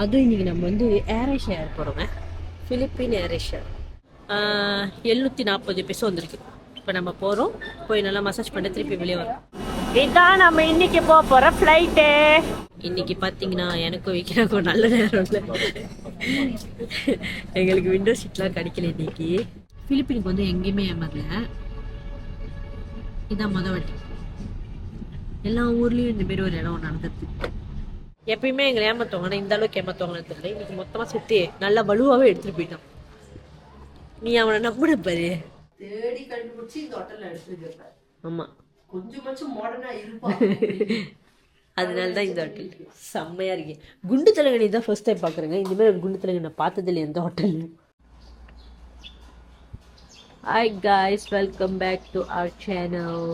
அதுவும் இன்றைக்கி நம்ம வந்து ஏர் ஏஷியா ஏர் போகிறோங்க. ஃபிலிப்பீன் ஏர் ஏஷியா 740 பெசோ வந்திருக்கு. இப்போ நம்ம போகிறோம், போய் நல்லா மசாஜ் பண்ணி திருப்பி வெளியே வரோம். இதுதான் நம்ம இன்னைக்கு போகிற ஃப்ளைட்டு. இன்னைக்கு பார்த்தீங்கன்னா எனக்கும் வைக்கிறாக்கும் நல்ல நேரம் இல்லை. எங்களுக்கு விண்டோ சீட்லாம் கிடைக்கல இன்னைக்கு. ஃபிலிப்பீனுக்கு வந்து எங்கேயுமே ஏமாறல. இதான் மொதல் வாட்டி. எல்லா ஊர்லேயும் இந்த மாரி ஒரு இடம் நடந்துருக்கு. எப்பயுமே எங்களை ஏமாத்துவாங்க, ஆனால் இந்த அளவுக்கு ஏமாத்துவாங்கன்னு தெரியல. இன்னைக்கு மொத்தமாக சுற்றி நல்லா வலுவாகவே எடுத்துகிட்டு போயிட்டான். நீ அவனை நம்பின பாரு. தேடி கண்டுபிடிச்சி இந்த ஹோட்டல்ல எடுத்துருக்க. ஆமாம், கொஞ்சமாச்சும் மாடர்னா இருப்பா. அதனால தான் இந்த ஹோட்டல் செம்மையாக இருக்கு. குண்டு தலைங்கனி தான் ஃபர்ஸ்ட் டைம் பார்க்குறேங்க. இந்தமாதிரி ஒரு குண்டு தலைங்கனி நான் பார்த்ததில்லை எந்த ஹோட்டல்லையும். Hi guys, welcome back to our channel.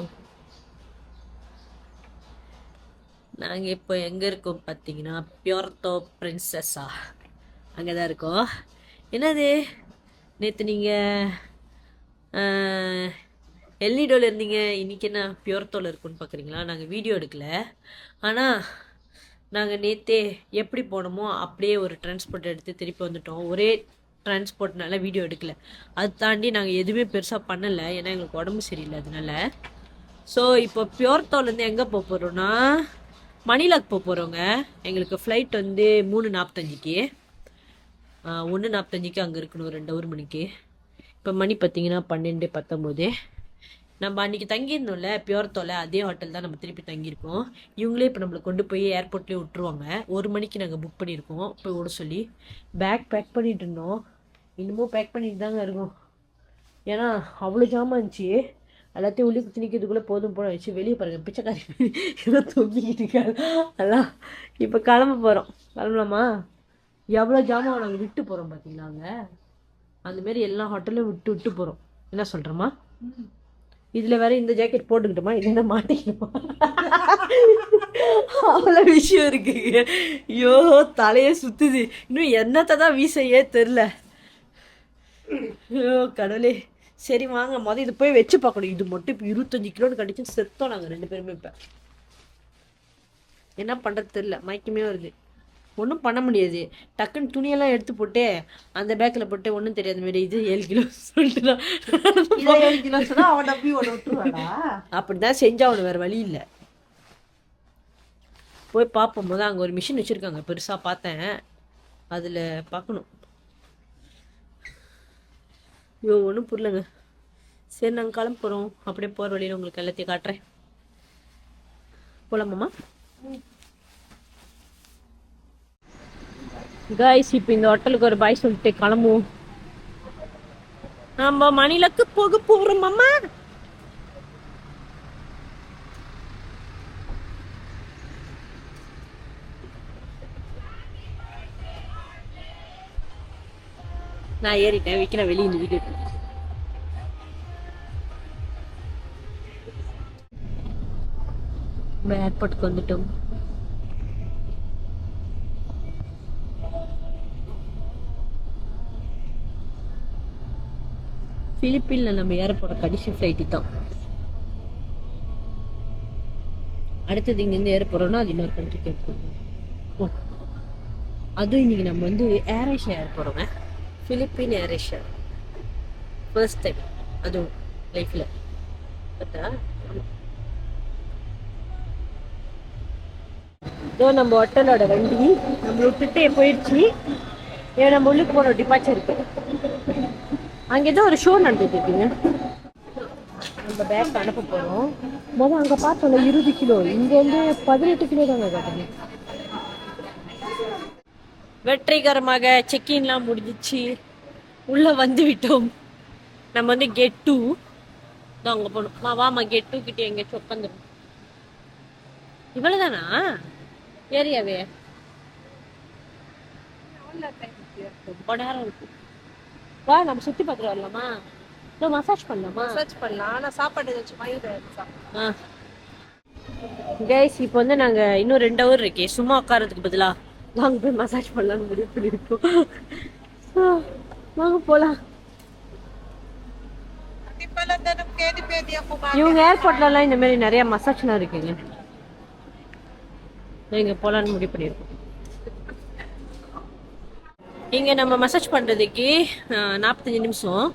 நாங்கள் இப்போ எங்கே இருக்கோம் பார்த்தீங்கன்னா பியோர்த்தோ பிரின்சஸா, அங்கே தான் இருக்கோம். என்னது நேற்று நீங்கள் எல்னிடோவில் இருந்தீங்க, இன்றைக்கி என்ன பியோர்த்தோவில் இருக்குன்னு பார்க்குறீங்களா? நாங்கள் வீடியோ எடுக்கல, ஆனால் நாங்கள் நேற்றே எப்படி போனோமோ அப்படியே ஒரு டிரான்ஸ்போர்ட் எடுத்து திருப்பி வந்துட்டோம். ஒரே டிரான்ஸ்போர்ட்னால வீடியோ எடுக்கல. அது தாண்டி நாங்கள் எதுவுமே பெருசாக பண்ணலை, ஏன்னா எங்களுக்கு உடம்பு சரியில்லை அதனால. ஸோ இப்போ பியோர்த்தோலேருந்து எங்கே போக போகிறோன்னா மணிலாக்கு போக போகிறோங்க. எங்களுக்கு ஃப்ளைட் வந்து 3:45க்கு, 1:45க்கு அங்கே இருக்கணும், 2 ஹவர் மணிக்கு. இப்போ மணி பார்த்தீங்கன்னா 12:19. நம்ம அன்றைக்கி தங்கியிருந்தோம்ல பியோர்த்தோவில், அதே ஹோட்டல் தான் நம்ம திருப்பி தங்கியிருக்கோம். இவங்களே இப்போ நம்மளை கொண்டு போய் ஏர்போர்ட்லேயே விட்டுருவாங்க. 1 மணிக்கு நாங்கள் புக் பண்ணியிருக்கோம் போய் விட சொல்லி. பேக் பேக் பண்ணிட்டு இருந்தோம், இன்னமும் பேக் பண்ணிட்டு தாங்க இருக்கோம். ஏன்னா அவ்வளோ ஜாமான் இருந்துச்சு. எல்லாத்தையும் உள்ளே திணிக்கிறதுக்குள்ளே போதும் போன வச்சு வெளியே பாருங்கள் பிச்சைக்காரி ஏதோ தொங்கிக்கிட்டு இருக்காரு. அதான் இப்போ கிளம்ப போகிறோம். கிளம்பலாமா? எவ்வளோ ஜாமான் நாங்கள் விட்டு போகிறோம் பார்த்தீங்களாங்க. அந்தமாரி எல்லா ஹோட்டலும் விட்டு போகிறோம். என்ன சொல்கிறோமா? இதில் வேற இந்த ஜாக்கெட் போட்டுக்கிட்டோமா, இது என்ன மாட்டிக்கணுமா? அவ்வளோ விஷயம் இருக்குங்க. ஐயோ தலையே சுற்றுது. இன்னும் என்னத்தை தான் வீசையே தெரில. ஐயோ கடவுளே. சரி வாங்க, இது போய் வச்சு பார்க்கணும். இது மட்டும் இப்போ 25 கிலோன்னு கண்டிச்சு செத்தோம் நாங்கள் 2 பேருமே. இப்போ என்ன பண்ணுறது தெரில, மயக்கமே வருது. ஒன்றும் பண்ண முடியாது. டக்குன்னு துணியெல்லாம் எடுத்து போட்டு அந்த பேக்கில் போட்டு ஒன்றும் தெரியாத மாரி இது 7 கிலோ சொல்லிட்டு தான் 7 கிலோ சொன்னா அவன் நம்பி ஒன்று விட்டுருவாடா. அப்படி தான் செஞ்சா அவனு வேறு வழி இல்லை. போய் பார்ப்போம். போது அங்கே ஒரு மிஷின் வச்சுருக்காங்க பெருசாக, பார்த்தேன். அதில் பார்க்கணும். ஐயோ ஒன்றும் புரியலங்க. சரி நாங்கள் கிளம்ப போகிறோம். அப்படியே போகிற வழியில் உங்களுக்கு எல்லாத்தையும் காட்டுறேன். போகலாமாம்மா? காய்ஸ் இப்போ இந்த ஹோட்டலுக்கு ஒரு பாய் சொல்லிட்டு கிளம்புவோம். நம்ம மணிலக்கு போக போகிறோம் அம்மா. நான் ஏறிட்டேன், வைக்கிறேன் வெளியே இந்த வீடியோ. நம்ம ஏர்போர்ட்டுக்கு வந்துட்டோம். பிலிப்பீனில் நம்ம ஏற போகிற கடைசி ஃப்ளைட்டு தான். அடுத்தது இங்கேருந்து ஏற போகிறோன்னா அது இன்னொரு கண்ட்ரிக்கு ஏற்போம். அதுவும் இன்றைக்கி நம்ம வந்து ஏர் ஏஷியா ஏற போகிறோங்க. ஃபிலிப்பீன் ஏர் ஏஷியா ஃபர்ஸ்ட் டைம், அதுவும் லைஃப்பில். பார்த்தா இதோ நம்ம ஹோட்டலோட வண்டி நம்மளை விட்டுட்டு போயிடுச்சு. ஏன் நம்ம உள்ளுக்கு போகிற டிபார்ச்சர் இருக்கு. அங்கே ஏதோ ஒரு ஷோ நடந்துட்டு இருக்குங்க. நம்ம பேக் அனுப்ப போகிறோம். அங்கே பார்த்தோம்ல 20 கிலோ, இங்கே வந்து 18 கிலோ தாங்க காட்டுங்க. வெற்றிகரமாக செக்இன்லாம் முடிஞ்சிச்சு, உள்ளே வந்து விட்டோம். நம்ம வந்து கேட் 2 தான் அங்கே போகணும். வாமா கேட் 2 கிட்டே எங்கேயாச்சும் உட்காந்துடும். இவ்வளோ தானா ஏரியாவே? ரொம்ப நேரம் இருக்கு. வா நம்ம சுற்றி பார்த்துட்டு வரலாமா? இல்லை மசாஜ் பண்ணலாமா? மசாஜ் பண்ணலாம், ஆனால் சாப்பாடு ஏதாச்சும் வாங்கிட்டு. கைஸ் இப்போ வந்து நாங்கள் இன்னும் 2 ஹவர் இருக்கே, சும்மா உட்காரதுக்கு பதிலாக வாங்க போய் மசாஜ் பண்ணலான்னு முடிவு பண்ணியிருக்கோம். வாங்க போகலாம். இவங்க ஏர்போர்ட்லலாம் இந்த மாதிரி நிறைய மசாஜ்லாம் இருக்குங்க. இங்கே போகலான்னு முடிவு பண்ணியிருக்கோம். இங்கே நம்ம மசாஜ் பண்ணுறதுக்கு 45 நிமிஷம்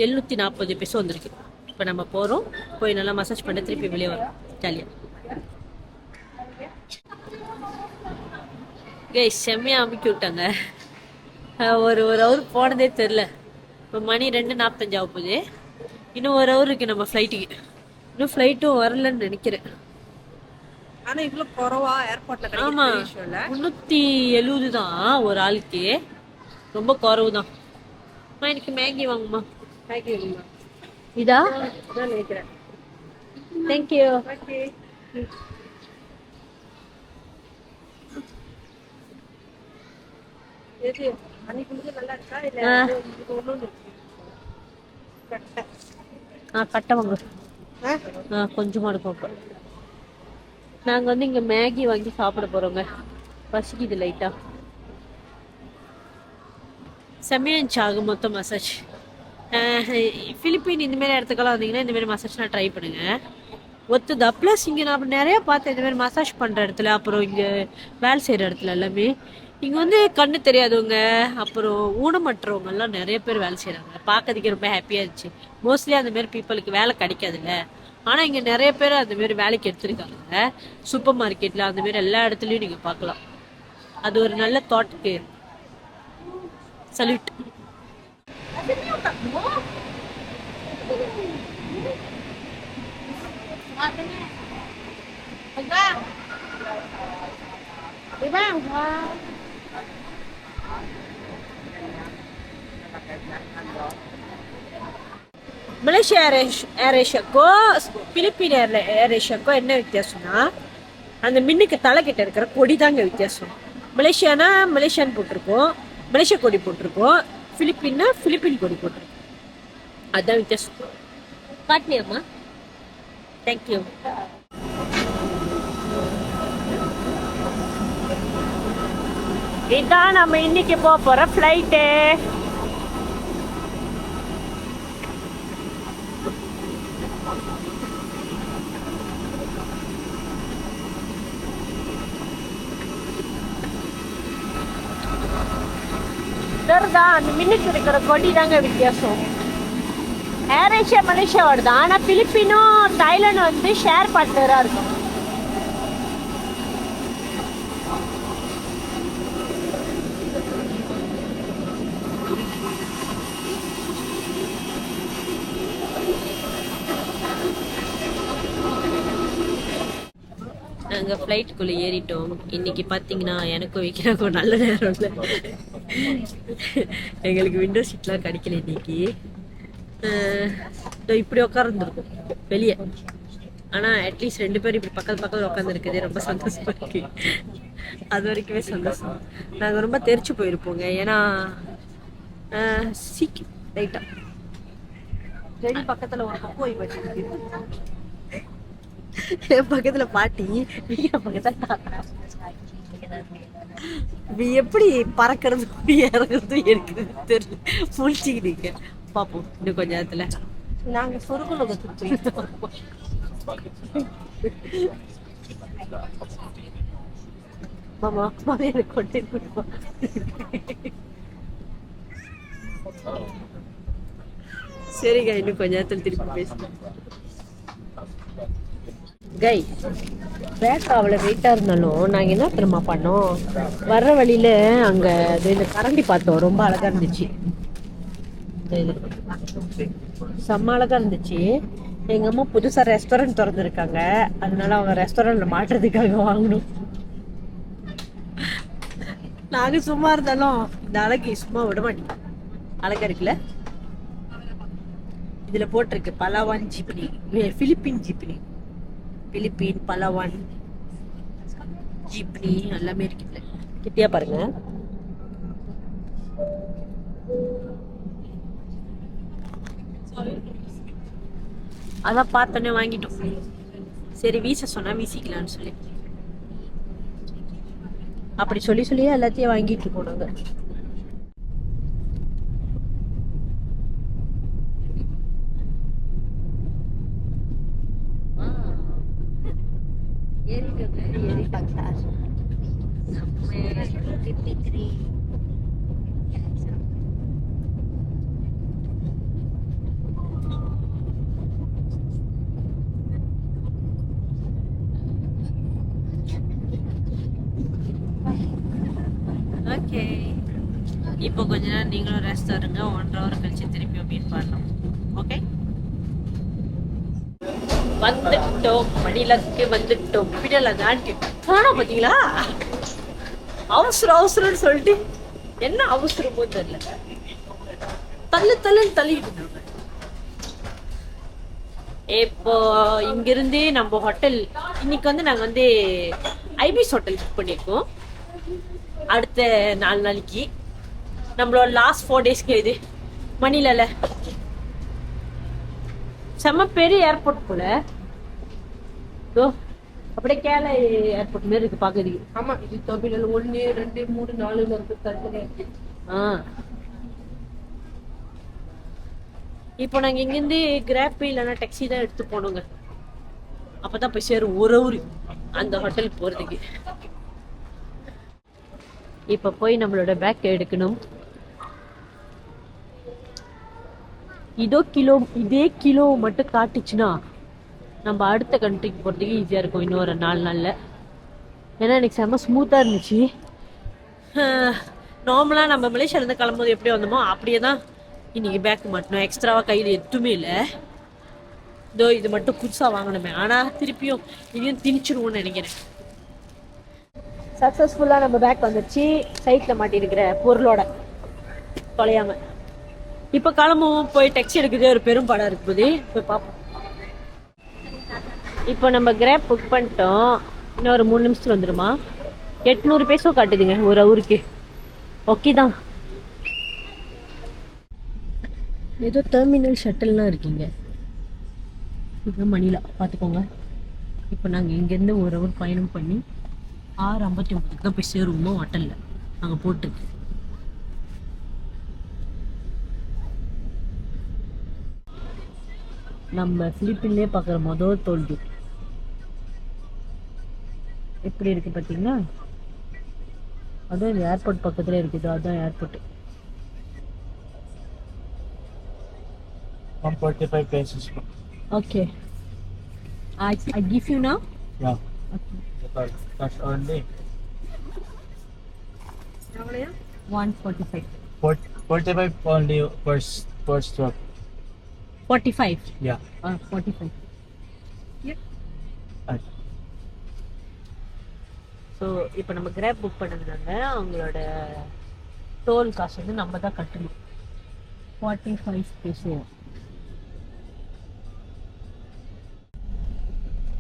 740 பெசோ வந்திருக்கு. இப்போ நம்ம போகிறோம், போய் நல்லா மசாஜ் பண்ண திருப்பி வெளியே வரோம் ஜாலியாக. செம்மையாக அமுக்கி விட்டாங்க. ஒரு ஹவர் போனதே தெரில. இப்போ மணி 2:45 ஆக போகுது. இன்னும் ஒரு ஹவர் இருக்குது நம்ம ஃப்ளைட்டுக்கு. இன்னும் ஃப்ளைட்டும் வரலன்னு நினைக்கிறேன். ஆனா இவ்வளவு குறவா ஏர்போர்ட்ல ஆமா, 370 தான் ஒரு ஆளுக்கு. ரொம்ப குறவு தான். எனக்கு மேகி வாங்குமா? மேகி வேணுமா? இதா அதான் நினைக்கிறேன். தேங்க்யூ. ஓகே. எது அன்னைக்கு நல்லா இருக்கா இல்ல இது ஒண்ணு கட்ட? கட்டை வாங்க. கொஞ்சமா இருக்கும். நாங்க வந்து இங்க மேகி வாங்கி சாப்பிட போறோங்க. பசிக்குது லைட்டா. செம்மையா இருந்துச்சு ஆக மொத்தம் மசாஜ். பிலிப்பீன் இந்த மாதிரி இடத்துக்கெல்லாம் வந்தீங்கன்னா இந்த மாதிரி மசாஜ் நான் ட்ரை பண்ணுங்க, ஒத்துதா. ப்ளஸ் இங்கே நான் நிறைய பார்த்தேன் இந்த மாதிரி மசாஜ் பண்ணுற இடத்துல, அப்புறம் இங்கே வேலை செய்கிற இடத்துல எல்லாமே. இங்கே வந்து கண்ணு தெரியாதவங்க அப்புறம் ஊனமற்றவங்க எல்லாம் நிறைய பேர் வேலை செய்கிறாங்க. பார்க்கறதுக்கு ரொம்ப ஹாப்பியாக இருந்துச்சு. மோஸ்ட்லி அந்த மாதிரி பீப்புளுக்கு வேலை கிடைக்காதுல்ல, ஆனால் இங்கே நிறைய பேர் அந்த மாதிரி வேலைக்கு எடுத்துருக்காங்க. சூப்பர் மார்க்கெட்டில் அந்த மாதிரி எல்லா இடத்துலையும் நீங்கள் பார்க்கலாம். அது ஒரு நல்ல தாட்டுக்கு சல்யூட். மலேசியா ஏர் ஏஷியாக்கும் பிலிப்பீன் ஏர் ஏஷியாக்கும் என்ன வித்தியாசம்னா, அந்த மின்னுக்கு தலை கிட்ட இருக்கிற கொடி தாங்க வித்தியாசம். மலேசியானா மலேசியான்னு போட்டிருக்கோம், மலேசியா கொடி போட்டிருக்கோம். பிலிப்பீன்னா பிலிப்பீன் கொடி போட்டிருக்கோம். அதுதான் வித்தியாசம். காட்டினியாம்மா? தேங்க்யூ. இதான் நம்ம இன்னைக்கு போற ஃப்ளைட்டு. அந்த மின்னுக்கு இருக்கிற கொடி தாங்க வித்தியாசம். ஏர் ஏஷியா மலேசியாவோட தான், ஆனா பிலிப்பீனும் தாய்லாந்து வந்து ஷேர் பார்ட்னரா இருக்கும். நாங்கள் ஃப்ளைட்டுக்குள்ளே ஏறிட்டோம். இன்னைக்கு பார்த்தீங்கன்னா எனக்கும் வைக்கிறாக்கும் நல்ல நேரம் இல்லை. எங்களுக்கு விண்டோ சீட்லாம் கிடைக்கல இன்னைக்கு. இப்படி உட்காந்துருக்கும் வெளியே. ஆனால் அட்லீஸ்ட் 2 பேர் இப்படி பக்கத்தில் உட்காந்துருக்குது ரொம்ப சந்தோஷமா இருக்கு. அது வரைக்குமே சந்தோஷம். நாங்கள் ரொம்ப தெரிச்சு போயிருப்போங்க. ஏன்னா சீக்கிரம் லைட்டாக ரெடி பக்கத்துல ஒரு போய் வச்சிருக்கு. பக்கத்துல பாட்டி, பக்கத்துல தாத்தா. எப்படி பறக்கிறது இறங்குறது எனக்கு தெரியல. முடிச்சுக்கிட்டீங்க பாப்போம் இன்னும் கொஞ்ச நேரத்துல. நாங்க சொருகுலகத்துக்கு போயிட்டோம். மாமா மாமியாரை கொண்டு போயிடுவோம். சரிங்க, இன்னும் கொஞ்ச நேரத்துல திருப்பி பேசுறேன். கை பேக் அவ்வளோ வெயிட்டாக இருந்தாலும் நாங்கள் என்ன தெரியுமா பண்ணோம், வர்ற வழியில அங்கே இந்த கரண்டி பார்த்தோம். ரொம்ப அழகா இருந்துச்சு, செம்ம அழகா இருந்துச்சு. எங்க அம்மா புதுசா ரெஸ்டாரண்ட் திறந்துருக்காங்க, அதனால அவங்க ரெஸ்டாரண்ட்ல மாட்டுறதுக்காக வாங்கணும். நாங்க சும்மா இருந்தாலும் இந்த அழகி சும்மா விட மாட்டேங்க. அழகா இருக்குல்ல. இதுல போட்டிருக்கு பலாவான் ஜிப்னி, பிலிப்பீன் ஜிப்னி, பிலிப்பீன் பலாவான் ஜிப்னி எல்லாமே இருக்குல்ல. கிட்டியா பாருங்க. அதான் பார்த்தோன்னே வாங்கிட்டோம். சரி வீச சொன்னா வீசிக்கலாம்னு சொல்லி அப்படி சொல்லியே எல்லாத்தையும் வாங்கிட்டு இருக்கோம் நாங்க. ஓகே, இப்போ கொஞ்ச நேரம் நீங்களும் ரெஸ்ட் எடுங்க. 1.5 hour கழிச்சு திருப்பி மீட் பண்ணலாம். ஓகே, வந்துட்டோம், மணிலக்கு வந்துட்டோம். பிடல தாண்டி காணோம் பார்த்தீங்களா? அவசரம் அவசரம்னு சொல்லிட்டு என்ன அவசரமோ தெரியல, தள்ளுன்னு தள்ளிக்கிட்டு இருந்தாங்க. இப்போ இங்கிருந்து நம்ம ஹோட்டல் இன்னைக்கு வந்து நாங்கள் வந்து ஐபிஎஸ் ஹோட்டல் புக் பண்ணியிருக்கோம். அடுத்த 4 நாளைக்கு நம்மளோட லாஸ்ட் 4 டேஸ்க்கு இது மணிலால செம்ம பெரிய ஏர்போர்ட் போல. அப்படியே கேரளா ஏர்போர்ட் மாதிரி இருக்கு பாக்குறதுக்கு. ஆமா, இது தமிழ்ல 1 2 3 4 இருக்கு தனித்தனியா. இப்போ நாங்க இங்கிருந்து கிராப் இல்லைன்னா டாக்ஸி தான் எடுத்து போனோங்க. அப்பதான் போய் சேரும் ஒரு ஊர் அந்த ஹோட்டல் போறதுக்கு. இப்ப போய் நம்மளோட பேக் எடுக்கணும். இதே கிலோ மட்டும் காட்டுச்சுன்னா நம்ம அடுத்த கண்ட்ரிக்கு போறதுக்கு ஈஸியா இருக்கும் இன்னொரு 4 நாள்ல. ஏன்னா எனக்கு செம்ம ஸ்மூத்தா இருந்துச்சு. நார்மலா நம்ம மலேசியால இருந்து கிளம்பும்போது எப்படி வந்தோமோ அப்படியே தான் இன்னைக்கு பேக் மாட்டணும். எக்ஸ்ட்ராவா கையில் எதுவுமே இல்லை. இதோ இது மட்டும் புதுசா வாங்கணுமே, ஆனா திருப்பியும் இதையும் திணிச்சிருவோம்னு நினைக்கிறேன். சக்சஸ்ஃபுல்லா நம்ம பேக் வந்துருச்சு, சைட்ல மாட்டிருக்கிற பொருளோட தொலையாம. இப்ப கிளம்புவோம், போய் டாக்ஸி எடுக்குதே ஒரு பெரும் படம் இருக்குது, போய் பார்ப்போம். இப்போ நம்ம கிராப் புக் பண்ணிட்டோம். இன்னும் ஒரு 3 நிமிஷத்துல வந்துருமா. 800 பேசோ காட்டுதுங்க ஒரு ஊருக்கு. ஓகே தான். ஏதோ டெர்மினல் ஷட்டில்லாம் இருக்கீங்க. இதுதான் மணிலா பார்த்துக்கோங்க. இப்போ நாங்கள் இங்கேருந்து 1 hour பயணம் பண்ணி 6:59 தான் போய் சேருவோம் ஹோட்டலில். நாங்கள் போட்டுருக்கு நம்ம பிலிப்பின்லேயே பார்க்குற மொதல் தோல்வி எப்படி இருக்கு பார்த்தீங்கன்னா, அதுவும் இந்த ஏர்போர்ட் பக்கத்துல இருக்குது. அதுதான் airport. 145 pesos. Okay. I give you now? Yeah. Okay. Cash only. எவ்வளவு? 145. 45 only first stop. 45? Yeah. 45. Yeah. So இப்போ நம்ம கிராப் புக் பண்ணதுனால அவங்களோட டோல் காசு வந்து நம்ம தான் கட்டணும். 45 peso.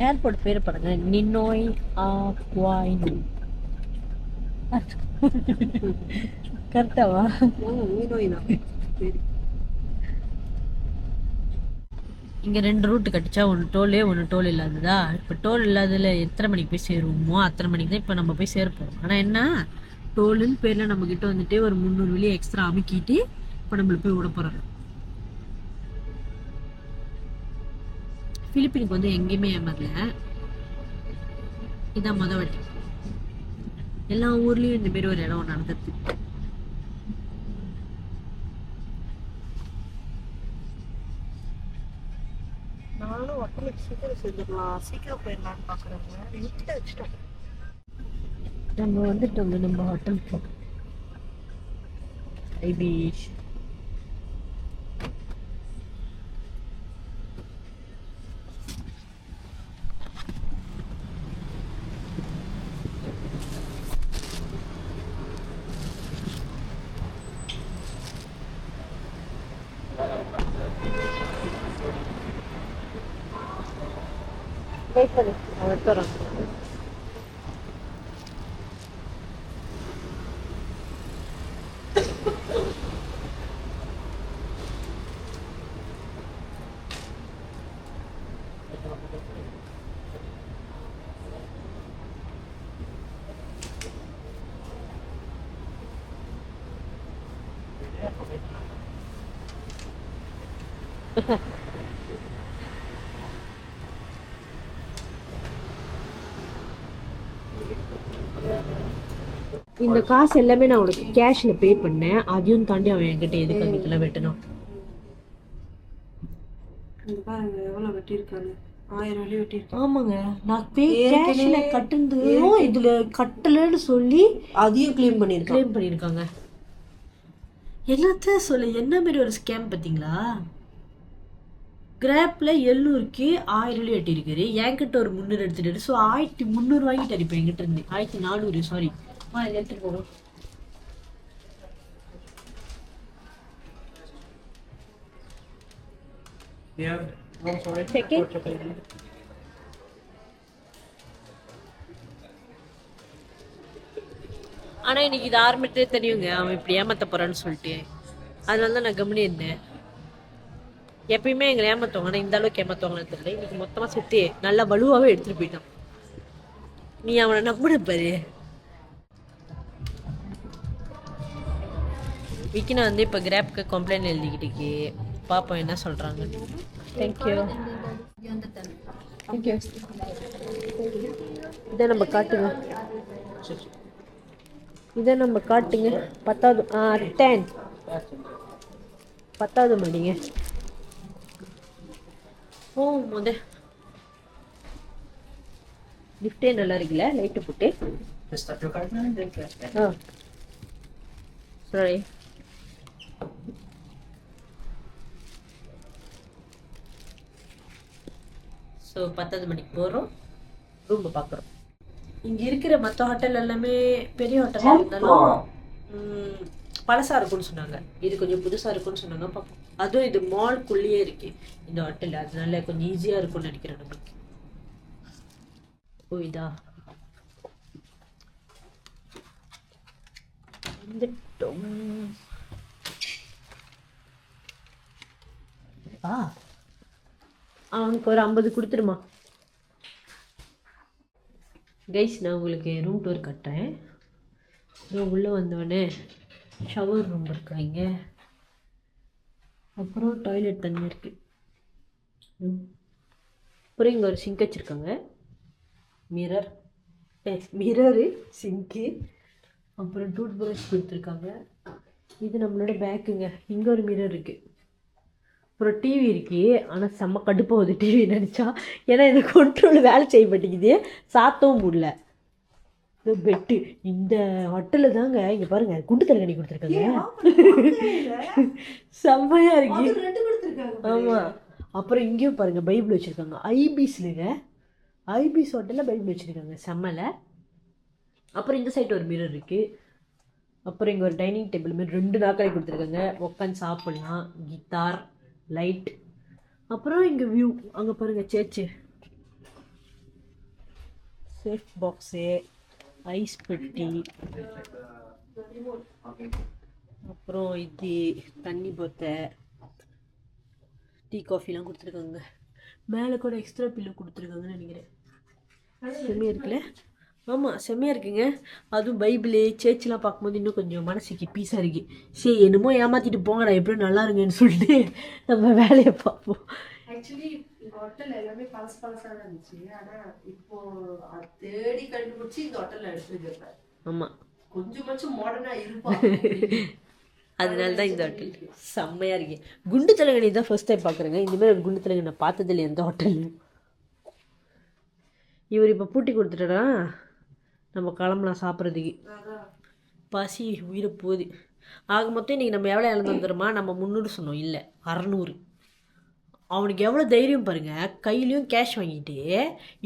ஏர்போர்ட் பேர் பாருங்க, நினோய் அக்வாயினோ. கரெக்டாவா? இங்க 2 ரூட் கட்டிச்சா, ஒன்று டோல் இல்லாததா. இப்போ டோல் இல்லாததுல எத்தனை மணிக்கு போய் சேருவோமோ அத்தனை மணிக்கு தான் இப்போ நம்ம போய் சேரப்போம். ஆனா என்ன, டோலுன்னு பேர்ல நம்ம கிட்ட வந்துட்டு ஒரு 300 வெளியே எக்ஸ்ட்ரா அமுக்கிட்டு இப்போ நம்மள போய் விட போறாங்க. பிலிப்பினுக்கு வந்து எங்கேயுமே ஏமாறல, இதான் மொதல் வாட்டி. எல்லா ஊர்லயும் இந்த மாதிரி ஒரு இடம் நடந்துருக்கு. நானும் ஹோட்டலுக்கு சீக்கிரம் செஞ்சிடலாம், சீக்கிரம் போயிடலான்னு பாக்குறாங்க. நிறுத்தி வச்சுட்டோம். நம்ம வந்துட்டோங்க நம்ம ஹோட்டலுக்கு. ஐபிஷ் வெயிட் பண்ணு, அவன் எடுத்து வரான். இந்த காசு எல்லாமே நான் உனக்கு கேஷ்ல பே பண்ணேன். அதையும் தாண்டி அவன் என்கிட்ட எதுக்கு அங்கிட்டலாம் வெட்டணும். பாருங்க எவ்வளவு வெட்டியிருக்காரு. 1000 வெள்ளி வெட்டியிருக்கேன். ஆமாங்க, நான் கேஷ்ல கட்டுனதும் இதுல கட்டலன்னு சொல்லி அதையும் கிளைம் பண்ணியிருக்கேன். கிளைம் பண்ணியிருக்காங்க. என்னத்த சொல்ல, என்ன மாதிரி ஒரு ஸ்கேம் பார்த்தீங்களா? கிராப்ல 700க்கு 1000 வெள்ளி வெட்டியிருக்காரு. என்கிட்ட ஒரு 300 எடுத்துட்டாரு. ஸோ 1300 வாங்கிட்டாரு. இப்போ என்கிட்ட இருந்து 1400. சாரி, இதை எடுத்துட்டு போகணும். Yeah. I'm sorry. Second. ஆனால் இன்னைக்கு இது ஆரம்பிட்டே தெரியுங்க, அவன் இப்படி ஏமாத்த போறான்னு சொல்லிட்டு. அதனால தான் நான் கம்முனே இருந்தேன். எப்பயுமே எங்களை ஏமாத்துவாங்க, ஆனால் இந்த அளவுக்கு ஏமாத்துவாங்கன்னு தெரியல. இன்னைக்கு மொத்தமாக சுற்றி நல்லா வலுவாகவே எடுத்துகிட்டு போயிட்டான். நீ அவனை நம்பின பாரு. விக்கினா வந்து இப்போ கிராப்க்கு கம்ப்ளைண்ட் எழுதிக்கிட்டு இருக்கு. பாப்போம் என்ன சொல்கிறாங்க. தேங்க்யூ. தேங்க்யூ. இதை நம்ம காட்டுங்க, இதை நம்ம காட்டுங்க. 10வது மணிங்க. ஓ லிஃப்டே நல்லா இருக்குல்ல, லைட்டு போட்டு. Just tap your card and then cash back. Sorry. So 10வது மணிக்கு போகிறோம், ரூம்பை பார்க்குறோம். இங்கே இருக்கிற மற்ற ஹோட்டல் எல்லாமே பெரிய ஹோட்டலாக இருந்தாலும் பழசாக இருக்குன்னு சொன்னாங்க. இது கொஞ்சம் புதுசாக இருக்குன்னு சொன்னாங்க. பார்ப்போம். அதுவும் இது மால்குள்ளேயே இருக்கு இந்த ஹோட்டல், அதனால கொஞ்சம் ஈஸியாக இருக்கும்னு நினைக்கிறேன் நம்மளுக்கு. ஓ இதா வந்துட்டோம். அவனுக்கு ஒரு 50 கொடுத்துருமா. கைஸ், நான் உங்களுக்கு ரூம் டூர் கட்டுறேன். உள்ளே வந்தோடனே ஷவர் ரூம் இருக்காங்க, அப்புறம் டாய்லெட் தண்ணி இருக்குது, அப்புறம் இங்கே ஒரு சிங்க் வச்சுருக்காங்க, மிரரு, சிங்க்கு, அப்புறம் டூத் ப்ரஷ் கொடுத்துருக்காங்க. இது நம்மளோட பேக்குங்க. இங்கே ஒரு மிரர் இருக்குது, அப்புறம் டிவி இருக்கு. ஆனால் செம்ம கடுப்பாகுது டிவி நினச்சா. ஏன்னா இந்த கண்ட்ரோல் வேலை செய்ய மாட்டேங்குது, சாத்தவும் முடியல. பெட்டு இந்த ஹோட்டலில் தாங்க. இங்கே பாருங்க, குண்டு தலைகணி கொடுத்துருக்காங்க, செம்மையா இருக்கு. ஆமாம். அப்புறம் இங்கேயும் பாருங்க பைபிள் வச்சுருக்காங்க. ஐபிஸ்லுங்க, ஐபிஸ் ஹோட்டலில் பைபிள் வச்சுருக்காங்க, செம்மலை. அப்புறம் இந்த சைடு ஒரு மிரர் இருக்குது. அப்புறம் இங்கே ஒரு டைனிங் டேபிள் மாதிரி 2 நாற்காலி கொடுத்துருக்காங்க, உட்காந்து சாப்பிட்லாம். கிட்டார், லைட், அப்புறம் இங்கே வியூ. அங்கே பாருங்கள் சேர்ச்சு, சேஃப் பாக்ஸு, ஐஸ் பெட்டி, அப்புறம் இது தண்ணி போத்தை, டீ காஃபிலாம் கொடுத்துருக்காங்க. மேலே கூட எக்ஸ்ட்ரா பில்லு கொடுத்துருக்காங்கன்னு நினைக்கிறேன். செம்மையாக இருக்குல்ல? ஆமாம், செம்மையாக இருக்குங்க. அதுவும் பைபிளு, சேர்ச்செலாம் பார்க்கும்போது இன்னும் கொஞ்சம் மனசுக்கு பீஸாக இருக்குது. சரி, என்னமோ ஏமாற்றிட்டு போங்கடா, எப்படியும் நல்லா இருங்கன்னு சொல்லிட்டு நம்ம வேலையை பார்ப்போம். ஆக்சுவலி இந்த ஹோட்டல் எல்லாமே பழசாக தான் இருந்துச்சு. ஆனால் இப்போ தேடி கண்டுபிடிச்சி இந்த ஹோட்டலில் எடுத்துருக்கேன். ஆமாம், கொஞ்சமாச்சும் மாடர்னாக இருப்பாங்க. அதனால தான் இந்த ஹோட்டல் செம்மையாக இருக்கு. குண்டு தலைகணி தான் ஃபர்ஸ்ட் டைம் பார்க்குறேங்க. இந்தமாதிரி ஒரு குண்டு தலைகணி நான் பார்த்ததில்லை எந்த ஹோட்டல்லையும். இவர் இப்போ பூட்டி கொடுத்துட்டா நம்ம கிளம்பலாம் சாப்பிட்றதுக்கு. பசி உயிரை போகுது. ஆக மொத்தம் இன்றைக்கி நம்ம எவ்வளோ இழந்து வந்துடுமா? நம்ம 300 சொன்னோம், இல்லை 600. அவனுக்கு எவ்வளோ தைரியம் பாருங்கள், கையிலையும் கேஷ் வாங்கிட்டு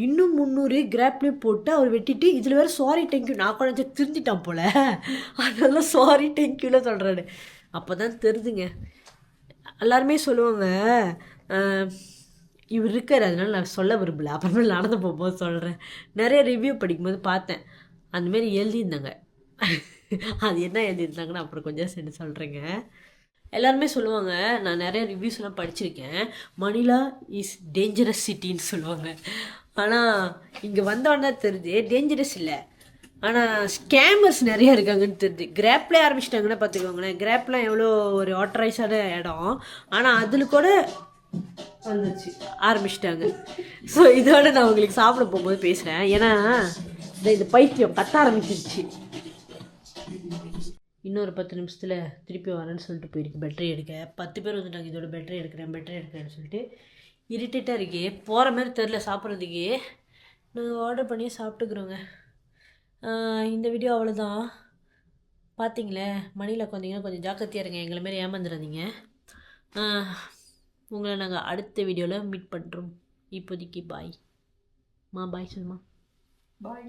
இன்னும் 300 கிராப்லேயும் போட்டு அவர் வெட்டிட்டு இதில் வேறு சாரி தேங்க்யூ. நான் குழந்தை திருந்திட்டான் போல், அதெல்லாம் சாரி தேங்க்யூலாம் சொல்கிறாரு. அப்போ தான் தெரிதுங்க. எல்லாருமே சொல்லுவாங்க இவர் இருக்கார், அதனால நான் சொல்ல விரும்பலை, அப்புறமே நடந்து போகும்போது சொல்கிறேன். நிறைய ரிவ்யூ படிக்கும்போது பார்த்தேன், அந்தமாரி எழுதியிருந்தாங்க. அது என்ன எழுதியிருந்தாங்கன்னு அப்புறம் கொஞ்சம் சரி சொல்கிறேங்க. எல்லாருமே சொல்லுவாங்க, நான் நிறைய ரிவ்யூஸ்லாம் படிச்சிருக்கேன், மணிலா இஸ் டேஞ்சரஸ் சிட்டின்னு சொல்லுவாங்க. ஆனால் இங்கே வந்தோன்னா தெரியுது டேஞ்சரஸ் இல்லை, ஆனால் ஸ்கேமர்ஸ் நிறையா இருக்காங்கன்னு தெரியுது. கிராப்லேயே ஆரம்பிச்சிட்டாங்கன்னா பார்த்துக்கோங்களேன். கிராப்லாம் எவ்வளோ ஒரு ஆத்தரைஸான இடம், ஆனால் அதில் கூட வந்துச்சு ஆரம்பிச்சிட்டாங்க. ஸோ இதோட நான் உங்களுக்கு சாப்பிட போகும்போது பேசுகிறேன். ஏன்னா இந்த பைத்தியம் கத்த ஆரம்பிச்சிருச்சு. இன்னொரு 10 நிமிஷத்தில் திருப்பி வரேன்னு சொல்லிட்டு போயிருக்கு பேட்டரி எடுக்க. 10 பேர் வந்துட்டாங்க, இதோட பேட்டரி எடுக்கிறேன்னு சொல்லிட்டு. இரிட்டேட்டாக இருக்கே, போகிற மாதிரி தெரில சாப்பிட்றதுக்கே. நாங்கள் ஆர்டர் பண்ணி சாப்பிட்டுக்குறோங்க. இந்த வீடியோ அவ்வளோதான். பார்த்தீங்களே, மணியில் உட்காந்திங்கன்னா கொஞ்சம் ஜாக்கிரதையாக இருங்க, எங்களை மாரி ஏமாந்துடாதீங்க. உங்களை நாங்கள் அடுத்த வீடியோவில் மீட் பண்ணுறோம். இப்போதைக்கு பாய். பாய் சொல்லுமா. பாய்.